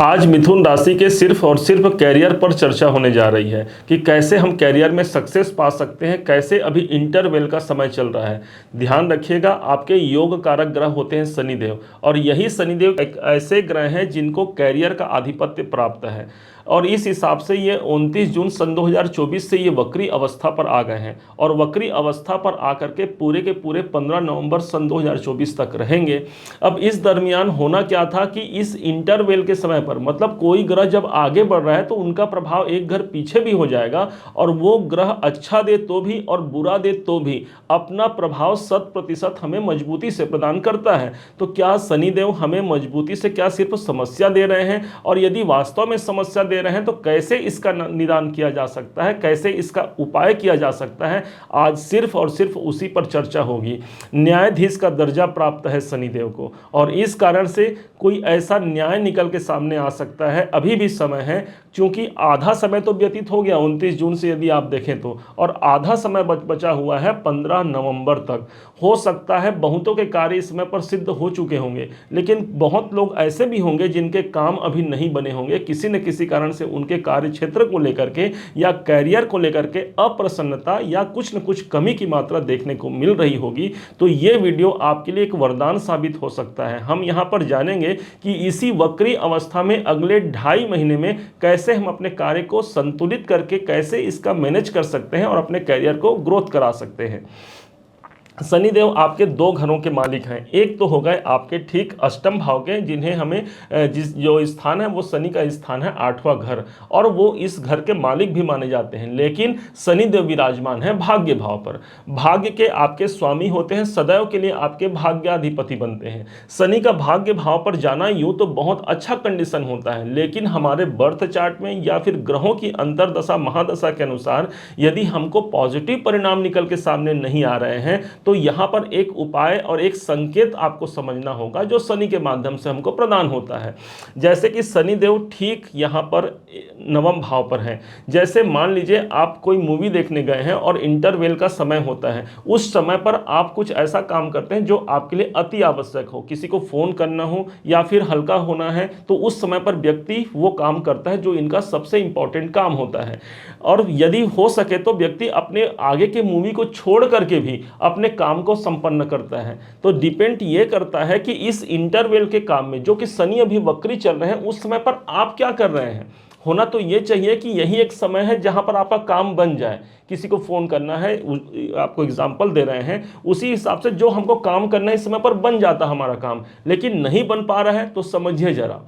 आज मिथुन राशि के सिर्फ और सिर्फ कैरियर पर चर्चा होने जा रही है कि कैसे हम कैरियर में सक्सेस पा सकते हैं, कैसे अभी इंटरवेल का समय चल रहा है। ध्यान रखिएगा, आपके योग कारक ग्रह होते हैं शनिदेव, और यही शनिदेव एक ऐसे ग्रह हैं जिनको कैरियर का आधिपत्य प्राप्त है। और इस हिसाब से ये 29 जून सन 2024 से ये वक्री अवस्था पर आ गए हैं, और वक्री अवस्था पर आकर के पूरे 15 नवंबर सन 2024 तक रहेंगे। अब इस दरमियान होना क्या था कि इस इंटरवेल के समय पर, मतलब कोई ग्रह जब आगे बढ़ रहा है तो उनका प्रभाव एक घर पीछे भी हो जाएगा, और वो ग्रह अच्छा दे तो भी और बुरा दे तो भी अपना प्रभाव 100% हमें मजबूती से प्रदान करता है। तो क्या शनिदेव हमें मजबूती से क्या सिर्फ समस्या दे रहे हैं, और यदि वास्तव में समस्या दे रहे हैं तो कैसे इसका निदान किया जा सकता है, कैसे इसका उपाय किया जा सकता है, आज सिर्फ और सिर्फ उसी पर चर्चा होगी। न्यायाधीश का दर्जा प्राप्त है शनिदेव को, और इस कारण से कोई ऐसा न्याय निकल के सामने आ सकता है। अभी भी समय है, क्योंकि आधा समय तो व्यतीत हो गया 29 जून से यदि आप देखें तो, और आधा समय बचा हुआ है 15 नवंबर तक। हो सकता है बहुतों के कार्य इस समय पर सिद्ध हो चुके होंगे, लेकिन बहुत लोग ऐसे भी होंगे जिनके काम अभी नहीं बने होंगे, किसी न किसी कारण से उनके कार्य क्षेत्र को लेकर के या कैरियर को लेकर के अप्रसन्नता या कुछ न कुछ कमी की मात्रा देखने को मिल रही होगी। तो ये वीडियो आपके लिए एक वरदान साबित हो सकता है। हम यहाँ पर जानेंगे कि इसी वक्री अवस्था में अगले 2.5 महीने में कैसे हम अपने कार्य को संतुलित करके कैसे इसका मैनेज कर सकते हैं और अपने कैरियर को ग्रोथ करा सकते हैं। शनिदेव आपके 2 घरों के मालिक हैं। एक तो हो गए आपके ठीक अष्टम भाव के, जिन्हें हमें जो स्थान है वो शनि का स्थान है 8वां घर, और वो इस घर के मालिक भी माने जाते हैं। लेकिन शनिदेव विराजमान है भाग्य भाव पर। भाग्य के आपके स्वामी होते हैं, सदैव के लिए आपके भाग्याधिपति बनते हैं। शनि का भाग्य भाव पर जाना यूँ तो बहुत अच्छा कंडीशन होता है, लेकिन हमारे बर्थ चार्ट में या फिर ग्रहों की अंतरदशा महादशा के अनुसार यदि हमको पॉजिटिव परिणाम निकल के सामने नहीं आ रहे हैं तो यहाँ पर एक उपाय और एक संकेत आपको समझना होगा जो शनि के माध्यम से हमको प्रदान होता है। जैसे कि शनिदेव ठीक यहाँ पर 9वें भाव पर है। जैसे मान लीजिए आप कोई मूवी देखने गए हैं और इंटरवेल का समय होता है, उस समय पर आप कुछ ऐसा काम करते हैं जो आपके लिए अति आवश्यक हो, किसी को फ़ोन करना हो या फिर हल्का होना है, तो उस समय पर व्यक्ति वो काम करता है जो इनका सबसे इंपॉर्टेंट काम होता है। और यदि हो सके तो व्यक्ति अपने आगे के मूवी को छोड़ करके भी अपने काम को संपन्न करता है। तो डिपेंड ये करता है कि इस इंटरवेल के काम में, जो कि शनि अभी वक्री चल रहे हैं, उस समय पर आप क्या कर रहे हैं। होना तो ये चाहिए कि यही एक समय है जहां पर आपका काम बन जाए। किसी को फ़ोन करना है, आपको एग्जांपल दे रहे हैं, उसी हिसाब से जो हमको काम करना है इस समय पर बन जाता हमारा काम, लेकिन नहीं बन पा रहा है तो समझिए जरा,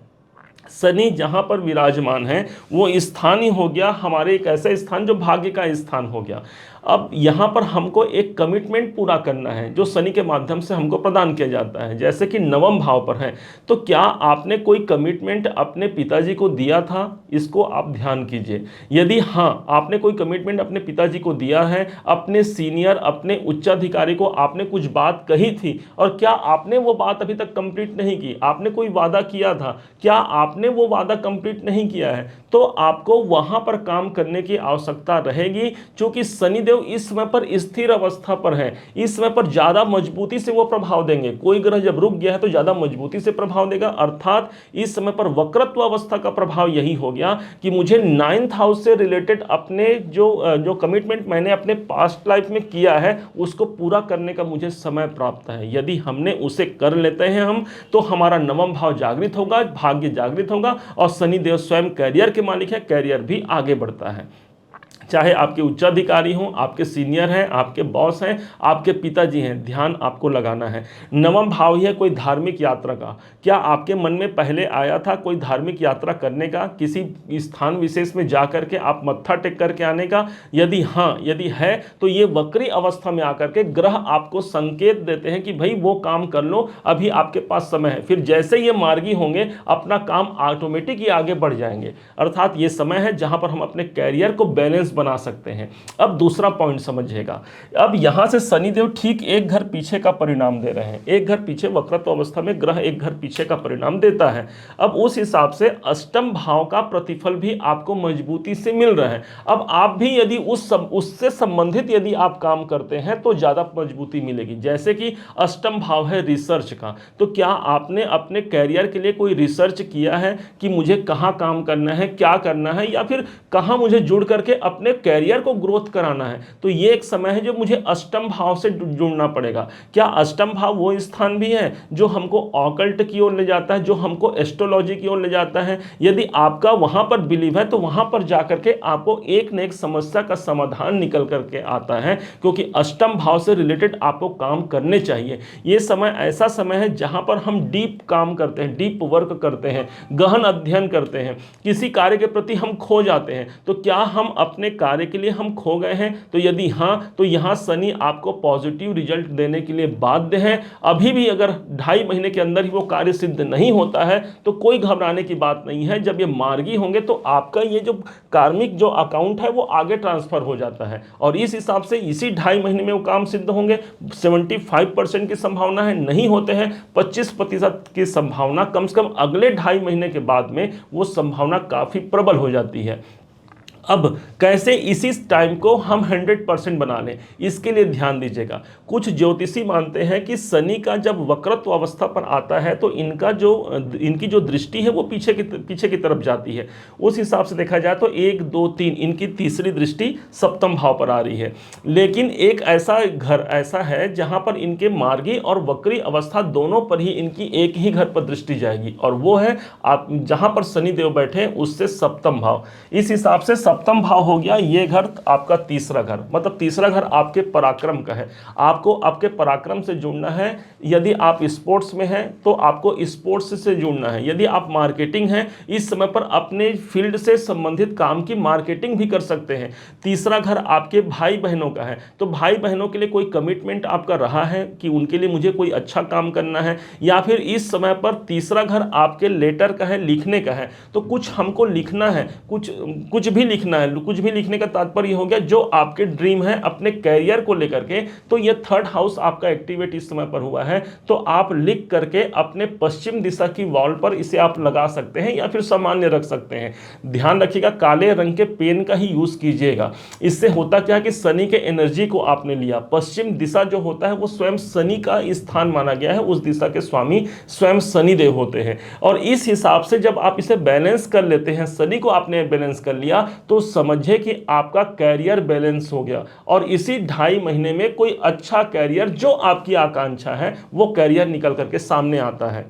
शनि जहाँ पर विराजमान है वो स्थान ही हो गया हमारे एक ऐसा स्थान जो भाग्य का स्थान हो गया। अब यहाँ पर हमको एक कमिटमेंट पूरा करना है जो शनि के माध्यम से हमको प्रदान किया जाता है। जैसे कि 9वें भाव पर है, तो क्या आपने कोई कमिटमेंट अपने पिताजी को दिया था, इसको आप ध्यान कीजिए। यदि हाँ, आपने कोई कमिटमेंट अपने पिताजी को दिया है, अपने सीनियर, अपने उच्चाधिकारी को आपने कुछ बात कही थी, और क्या आपने वो बात अभी तक कंप्लीट नहीं की, आपने कोई वादा किया था, क्या आपने वो वादा कंप्लीट नहीं किया है, तो आपको वहां पर काम करने की आवश्यकता रहेगी। क्योंकि शनिदेव इस समय पर स्थिर अवस्था पर है, इस समय पर ज्यादा मजबूती से वो प्रभाव देंगे। कोई ग्रह जब रुक गया है तो ज्यादा मजबूती से प्रभाव देगा, अर्थात इस समय पर वक्रत्व अवस्था का प्रभाव यही हो गया कि मुझे 9th हाउस से रिलेटेड अपने जो कमिटमेंट मैंने अपने पास्ट लाइफ में किया है उसको पूरा करने का मुझे समय प्राप्त है। यदि हमने उसे कर लेते हैं हम, तो हमारा 9वां भाव जागृत होगा, भाग्य जागृत होगा, और शनिदेव स्वयं कैरियर के मालिक है, कैरियर भी आगे बढ़ता है। चाहे आपके उच्चाधिकारी हों, आपके सीनियर हैं, आपके बॉस हैं, आपके पिताजी हैं, ध्यान आपको लगाना है। 9वां भाव ही है कोई धार्मिक यात्रा का। क्या आपके मन में पहले आया था कोई धार्मिक यात्रा करने का, किसी स्थान विशेष में जा करके आप मत्था टेक करके आने का? यदि हाँ, यदि है, तो ये वक्री अवस्था में आकर के ग्रह आपको संकेत देते हैं कि भाई वो काम कर लो, अभी आपके पास समय है। फिर जैसे ये मार्गी होंगे अपना काम ऑटोमेटिक ही आगे बढ़ जाएंगे। अर्थात ये समय है जहां पर हम अपने कैरियर को बैलेंस बैलेंस बना सकते हैं। अब दूसरा पॉइंट समझिएगा, अब यहां से शनिदेव ठीक एक घर पीछे का परिणाम दे रहे हैं, एक घर पीछे वक्रत्व अवस्था में ग्रह एक घर पीछे का परिणाम देता है। अब उस हिसाब से अष्टम भाव का प्रतिफल भी आपको मजबूती से मिल रहा है। अब आप भी यदि उससे संबंधित यदि आप काम करते हैं तो ज्यादा मजबूती मिलेगी। जैसे कि अष्टम भाव है रिसर्च का, तो क्या आपने अपने कैरियर के लिए कोई रिसर्च किया है कि मुझे कहां काम करना है, क्या करना है, या फिर कहां मुझे जुड़ करके अपने कैरियर को ग्रोथ कराना है? तो ये एक समय है जो मुझे अष्टम भाव से जुड़ना पड़ेगा। क्या अष्टम भाव वो स्थान भी है जो हमको ऑकल्ट की ओर ले जाता है, जो हमको एस्ट्रोलॉजी की ओर ले जाता है? यदि आपका वहां पर बिलीव है तो वहां पर जाकर के आपको एक न एक समस्या का समाधान निकल करके आता है, क्योंकि अष्टम भाव से रिलेटेड आपको काम करने चाहिए। ये समय ऐसा समय है जहां पर हम डीप काम करते हैं, डीप वर्क करते हैं, गहन अध्ययन करते हैं, किसी कार्य के प्रति हम खो जाते हैं। तो क्या हम अपने कार्य के लिए हम खो गए हैं? तो यदि हां, तो यहां शनि आपको पॉजिटिव रिजल्ट देने के लिए बाध्य है। अभी भी अगर 2.5 महीने के अंदर ही वो कार्य सिद्ध नहीं होता है तो कोई घबराने की बात नहीं है। जब ये मार्गी होंगे तो आपका ये जो कार्मिक जो अकाउंट है वो आगे ट्रांसफर हो जाता है, और इस हिसाब से इसी 2.5 महीने में वो काम सिद्ध होंगे। 75% की संभावना है, नहीं होते हैं 25% की संभावना, कम से कम अगले 2.5 महीने के बाद में वो संभावना काफी प्रबल हो जाती है। अब कैसे इसी टाइम को हम 100% बना लें, इसके लिए ध्यान दीजिएगा। कुछ ज्योतिषी मानते हैं कि शनि का जब वक्रत्व अवस्था पर आता है तो इनकी जो दृष्टि है वो पीछे की तरफ जाती है। उस हिसाब से देखा जाए तो 1 2 3 इनकी तीसरी दृष्टि सप्तम भाव पर आ रही है। लेकिन एक ऐसा घर ऐसा है जहां पर इनके मार्गी और वक्री अवस्था दोनों पर ही इनकी एक ही घर पर दृष्टि जाएगी, और वो है आप जहां पर शनिदेव बैठे उससे सप्तम भाव। इस हिसाब से सप्तम भाव हो गया ये घर आपका तीसरा घर, मतलब तीसरा घर आपके पराक्रम का है। आपको आपके पराक्रम से जुड़ना है। यदि आप स्पोर्ट्स में हैं तो आपको स्पोर्ट्स से जुड़ना है। यदि आप मार्केटिंग हैं, इस समय पर अपने फील्ड से संबंधित काम की मार्केटिंग भी कर सकते हैं। तीसरा घर आपके भाई बहनों का है, तो भाई बहनों के लिए कोई कमिटमेंट आपका रहा है कि उनके लिए मुझे कोई अच्छा काम करना है, या फिर इस समय पर तीसरा घर आपके लेटर का है, लिखने का है, तो कुछ हमको लिखना है, कुछ भी लिखना है। कुछ भी लिखने का तात्पर्य हो गया जो आपके ड्रीम है अपने कैरियर को लेकर के, तो ये 3rd हाउस आपका एक्टिवेट इस समय पर हुआ है। तो आप लिख करके अपने पश्चिम दिशा की वॉल पर इसे आप लगा सकते हैं या फिर सामान्य रख सकते हैं। ध्यान रखिएगा काले रंग के पेन का ही यूज कीजिएगा। इससे होता क्या है कि शनि के एनर्जी को आपने लिया। पश्चिम दिशा जो होता है वो स्वयं शनि का स्थान माना गया है, उस दिशा के स्वामी स्वयं शनिदेव होते हैं। और इस हिसाब से जब आप इसे बैलेंस कर लेते हैं, शनि को आपने बैलेंस कर लिया, तो समझिए कि आपका कैरियर बैलेंस हो गया, और इसी 2.5 महीने में कोई अच्छा कैरियर जो आपकी आकांक्षा है वो कैरियर निकल करके सामने आता है।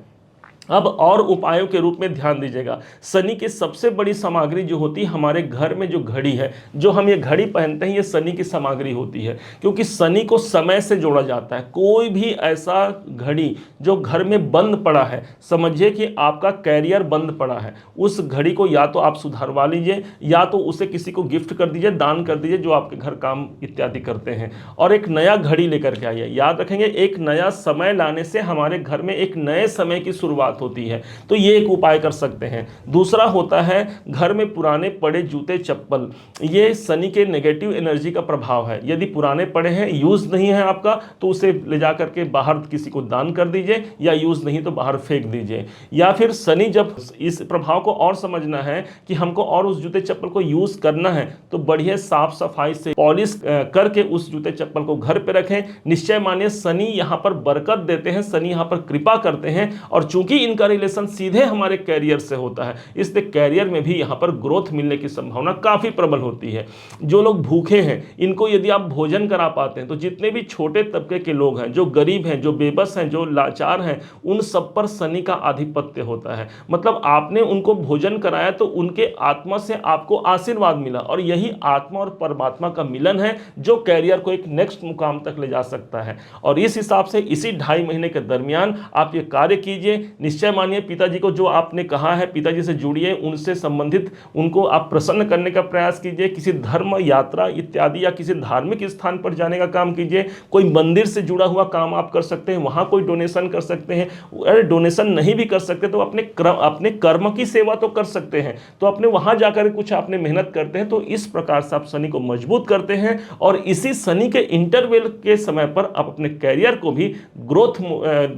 अब और उपायों के रूप में ध्यान दीजिएगा। शनि की सबसे बड़ी सामग्री जो होती है हमारे घर में, जो घड़ी है, जो हम ये घड़ी पहनते हैं, ये शनि की सामग्री होती है, क्योंकि शनि को समय से जोड़ा जाता है। कोई भी ऐसा घड़ी जो घर में बंद पड़ा है, समझिए कि आपका कैरियर बंद पड़ा है, उस घड़ी को या तो आप सुधारवा लीजिए या तो उसे किसी को गिफ्ट कर दीजिए, दान कर दीजिए, जो आपके घर काम इत्यादि करते हैं, और एक नया घड़ी लेकर के आइए। याद रखेंगे एक नया समय लाने से हमारे घर में एक नए समय की शुरुआत होती है, तो ये एक उपाय कर सकते हैं। दूसरा होता है घर में पुराने पड़े जूते चप्पल, ये शनि के नेगेटिव एनर्जी का प्रभाव है। यदि पुराने पड़े हैं, यूज नहीं है आपका, तो उसे ले जा करके बाहर किसी को दान कर दीजिए, या यूज नहीं तो बाहर फेंक दीजिए। या फिर शनि जब इस प्रभाव को और समझना है कि हमको और उस जूते चप्पल को यूज करना है, तो बढ़िया साफ सफाई से पॉलिश करके उस जूते चप्पल को घर पे रखें। निश्चय मानिए शनि यहाँ पर बरकत देते हैं, शनि यहाँ पर कृपा करते हैं, और चूंकि इनका रिलेशन सीधे हमारे कैरियर से होता है, इसलिए कैरियर में भी यहाँ पर ग्रोथ मिलने की संभावना काफी प्रबल होती है। जो लोग भूखे हैं, इनको यदि आप भोजन करा पाते हैं, तो जितने भी छोटे तबके के लोग हैं, जो गरीब हैं, जो बेबस हैं, जो लाचार हैं, उन सब पर शनि का आधिपत्य होता है। मतलब आपने उनको भोजन कराया तो उनके आत्मा से आपको आशीर्वाद मिला, और यही आत्मा और परमात्मा का मिलन है जो कैरियर को एक नेक्स्ट मुकाम तक ले जा सकता है। और इस हिसाब से इसी 2.5 महीने के दरमियान आप ये कार्य कीजिए। निश्चय मानिए पिताजी को जो आपने कहा है, पिताजी से जुड़िए, उनसे संबंधित उनको आप प्रसन्न करने का प्रयास कीजिए, किसी धर्म यात्रा इत्यादि या किसी धार्मिक स्थान पर जाने का काम कीजिए, कोई मंदिर से जुड़ा हुआ काम आप कर सकते हैं, वहाँ कोई डोनेशन कर सकते हैं। अरे डोनेशन नहीं भी कर सकते तो अपने कर्म की सेवा तो कर सकते हैं, तो अपने वहाँ जाकर कुछ आपने मेहनत करते हैं, तो इस प्रकार से आप शनि को मजबूत करते हैं और इसी शनि के इंटरवेल के समय पर आप अपने कैरियर को भी ग्रोथ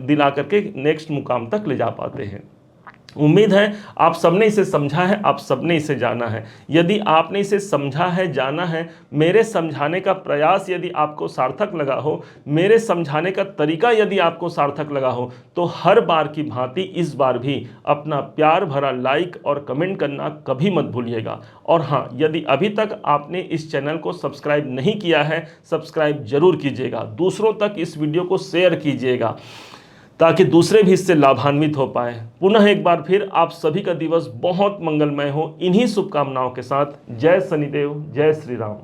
दिला करके नेक्स्ट मुकाम तक ले जा पाते हैं। उम्मीद है आप सबने इसे समझा है, आप सबने इसे जाना है। यदि आपने इसे समझा है, जाना है, मेरे समझाने का प्रयास यदि आपको सार्थक लगा हो, मेरे समझाने का तरीका यदि आपको सार्थक लगा हो, तो हर बार की भांति इस बार भी अपना प्यार भरा लाइक और कमेंट करना कभी मत भूलिएगा। और हाँ, यदि अभी तक आपने इस चैनल को सब्सक्राइब नहीं किया है, सब्सक्राइब जरूर कीजिएगा, दूसरों तक इस वीडियो को शेयर कीजिएगा ताकि दूसरे भी इससे लाभान्वित हो पाए। पुनः एक बार फिर आप सभी का दिवस बहुत मंगलमय हो, इन्हीं शुभकामनाओं के साथ जय शनिदेव, जय श्री राम।